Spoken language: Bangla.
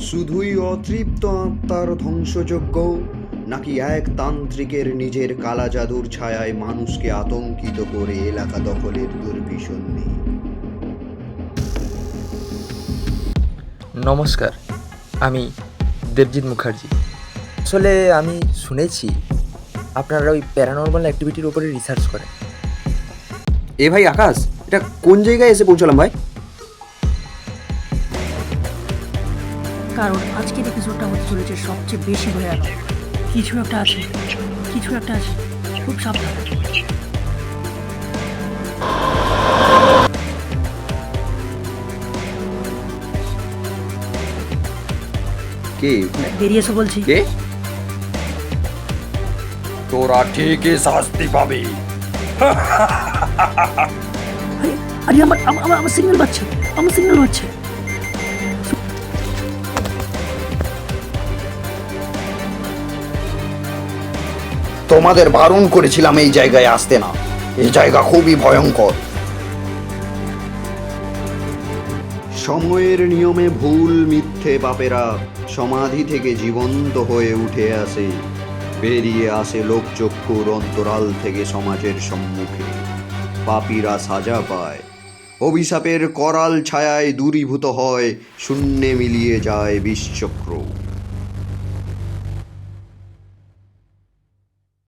শুধুই অতৃপ্ত আত্মার ধ্বংসযজ্ঞ, নাকি এক তান্ত্রিকের নিজের কালা জাদুর ছায়ায় মানুষকে আতঙ্কিত করে এলাকা দখলের দুর্বিষণ নেই? নমস্কার, আমি দেবজিৎ মুখার্জি। আসলে আমি শুনেছি আপনারা ওই প্যারানর্মাল অ্যাক্টিভিটির উপরে রিসার্চ করেন। এ ভাই আকাশ, এটা কোন জায়গায় এসে পৌঁছালাম ভাই? কারণ আজকের এপিসোডটা হতে চলেছে সবচেয়ে বেশি ভয়ানক। কিছু একটা আছে, খুব সাবধান। কে? বেরিয়ে এসো বলছি। কে? তোরা ঠিকই শাস্তি পাবি। আরে আরে আমার সিগন্যাল পাচ্ছে, তোমাদের বারণ করেছিলাম এই জায়গায় আসতে না। এই জায়গা খুবই ভয়ঙ্কর। সময়ের নিয়মে ভুল মিথ্যে পাপেরা সমাধি থেকে জীবন্ত হয়ে উঠে আসে, বেরিয়ে আসে লোকচক্ষুর অন্তরাল থেকে সমাজের সম্মুখে। পাপীরা সাজা পায়, অভিশাপের করাল ছায়ায় দূরীভূত হয়, শূন্যে মিলিয়ে যায় বিষচক্র।